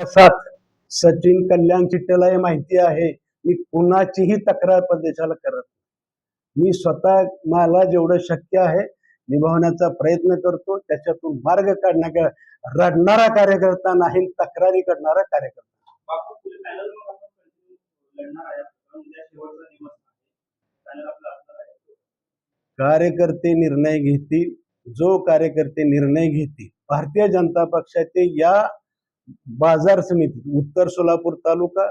साथ सचिन कल्याण चिट्टेलाही माहिती आहे, मी कुणाचीही तक्रार प्रदेशाला करत नाही. मी स्वतः मला जेवढं शक्य आहे निभावण्याचा प्रयत्न करतो. त्याच्यातून मार्ग काढण्याचा रडणारा कार्यकर्ता नाही, तक्रारी करणारा कार्यकर्ता. कार्यकर्ते निर्णय घेतील, जो कार्यकर्ते निर्णय घेतील. भारतीय जनता पक्षाचे या बाजार समिती उत्तर सोलापूर तालुका,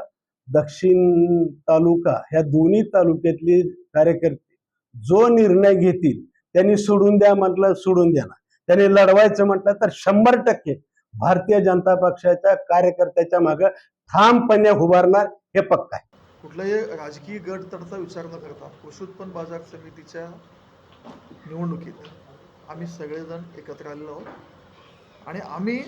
दक्षिण तालुका ह्या दोन्ही तालुक्यातले कार्यकर्ते जो निर्णय घेतील त्यांनी सोडून द्या म्हटलं सोडून द्या ना, त्यांनी लढवायचं म्हटलं तर 100% भारतीय जनता पक्षाच्या कार्यकर्त्याच्या मागे ठामपणे उभारणार हे पक्का आहे. कुठलाही राजकीय गट तडचा विचार न करता कृषी उत्पन्न बाजार समितीच्या निवडणुकीत आम्ही सगळेजण एकत्र आलेलो आहोत आणि आम्ही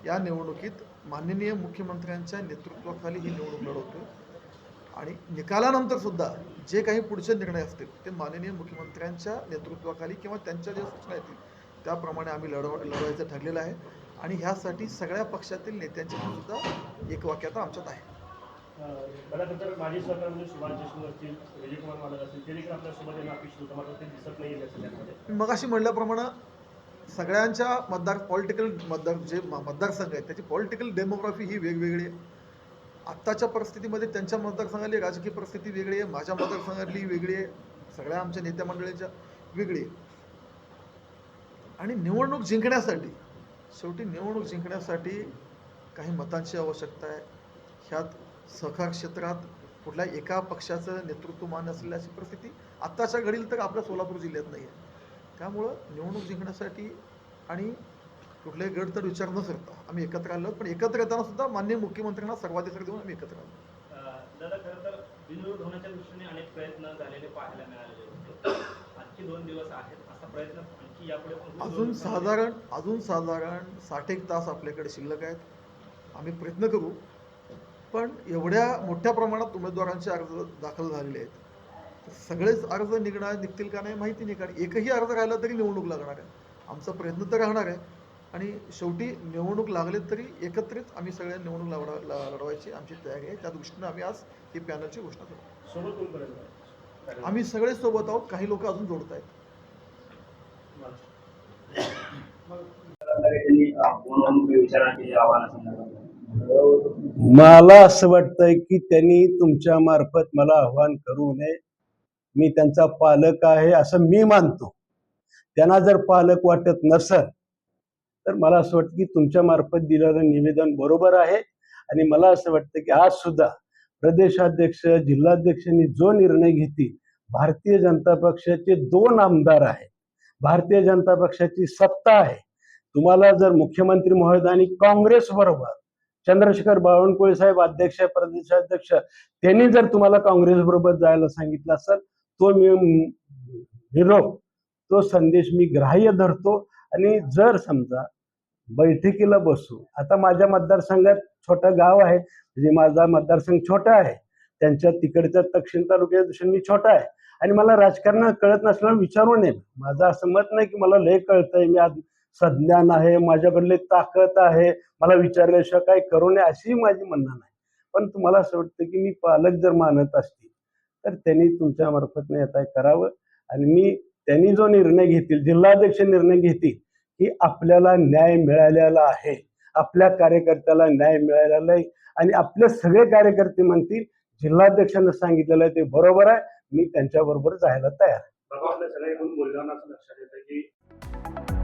या निवडणुकीत माननीय मुख्यमंत्र्यांच्या नेतृत्वाखाली ही निवडणूक लढवतो आणि निकालानंतर सुद्धा जे काही पुढचे निर्णय असतील ते माननीय मुख्यमंत्र्यांच्या नेतृत्वाखाली किंवा त्यांच्या ज्या सूचना येतील त्याप्रमाणे आम्ही लढवायचं ठरलेलं आहे आणि ह्यासाठी सगळ्या पक्षातील नेत्यांची सुद्धा एकवाक्यता आमच्यात आहे. माजी सरकारमध्ये सुभाष देशमुख असतील, विजयकुमार मालक असतील, ते देखील आपल्यासोबत अपेक्षित होतं, मात्र ते दिसत नाही सगळ्यांमध्ये. मगाशी म्हटल्याप्रमाणे सगळ्यांच्या पॉलिटिकल जे मतदारसंघ आहेत त्याची पॉलिटिकल डेमोग्राफी ही वेगवेगळी आहे. आत्ताच्या परिस्थितीमध्ये त्यांच्या मतदारसंघातली राजकीय परिस्थिती वेगळी आहे, माझ्या मतदारसंघातली वेगळी आहे, सगळ्या आमच्या नेत्या मंडळींच्या वेगळी आहे. आणि निवडणूक जिंकण्यासाठी शेवटी निवडणूक जिंकण्यासाठी काही मतांची आवश्यकता आहे. ह्यात सहकार क्षेत्रात कुठल्या एका पक्षाचं नेतृत्व मान असलेली अशी परिस्थिती आत्ताच्या घडीला तर आपल्या सोलापूर जिल्ह्यात नाही आहे. त्यामुळं निवडणूक जिंकण्यासाठी आणि कुठल्याही गट तर विचार न करता आम्ही एकत्र आलो, पण एकत्र येताना सुद्धा माननीय मुख्यमंत्र्यांना सर्वाधिकार देऊन आम्ही एकत्र आलो. दादा, खरं तर बिनविरोध होण्याच्या दृष्टीने अनेक प्रयत्न झालेले पाहायला मिळालेले होते. आणखी 2 दिवस आहेत, असा प्रयत्न आणखी यापुढे अजून साधारण 60 तास आपल्याकडे शिल्लक आहेत. आम्ही प्रयत्न करू, पण एवढ्या मोठ्या प्रमाणात उमेदवारांचे अर्ज दाखल झालेले आहेत, सगळेच अर्ज निघतील का नाही माहिती नाही, कारण एकही अर्ज राहिला तरी निवडणूक लागणार आहे. आमचा प्रयत्न तर राहणार आहे आणि शेवटी निवडणूक लागले तरी एकत्रित आम्ही सगळ्या निवडणूक लढवायची आमची तयारी आहे. त्या दृष्टीनं आम्ही आज ही पॅनलची घोषणा करू. आम्ही सगळे सोबत आहोत, काही लोक अजून जोडत आहेत. मला असं वाटतंय की त्यांनी तुमच्या मार्फत मला आव्हान करू नये. मी त्यांचा पालक आहे असं मी मानतो. त्यांना जर पालक वाटत नसेल तर मला असं वाटतं की तुमच्या मार्फत दिलेलं निवेदन बरोबर आहे. आणि मला असं वाटतं की आज सुद्धा प्रदेशाध्यक्ष जिल्हाध्यक्षांनी जो निर्णय घेतील, भारतीय जनता पक्षाचे 2 आमदार आहेत, भारतीय जनता पक्षाची सत्ता आहे. तुम्हाला जर मुख्यमंत्री महोदयांनी काँग्रेस बरोबर चंद्रशेखर बावनकुळे साहेब अध्यक्ष प्रदेशाध्यक्ष त्यांनी जर तुम्हाला काँग्रेस बरोबर जायला सांगितलं असेल तो मी निरोप तो संदेश मी ग्राह्य धरतो. आणि जर समजा बैठकीला बसू, आता माझ्या मतदारसंघात छोटं गाव आहे, म्हणजे माझा मतदारसंघ छोटा आहे, त्यांच्या तिकडच्या दक्षिण तालुक्याच्या दृष्टीने मी छोटा आहे आणि मला राजकारण कळत नसल्यानं विचारू नये. माझं असं मत नाही की मला लय कळतंय, मी आज सज्ञान आहे, माझ्याकडले ताकद आहे, मला विचारल्याशिवाय काय करू नये अशी माझी म्हणणं नाही. पण तुम्हाला असं वाटतं की मी पालक जर मानत असतील तर त्यांनी तुमच्या मार्फत येता करावं. आणि त्यांनी जो निर्णय घेतील, जिल्हाध्यक्ष निर्णय घेतील की आपल्याला न्याय मिळालेला आहे, आपल्या कार्यकर्त्याला न्याय मिळालेला आहे आणि आपले सगळे कार्यकर्ते म्हणतील जिल्हाध्यक्षांना सांगितलेलं आहे ते बरोबर आहे, मी त्यांच्याबरोबर जायला तयार आहे. सगळ्या बोलताना असं लक्षात येतं की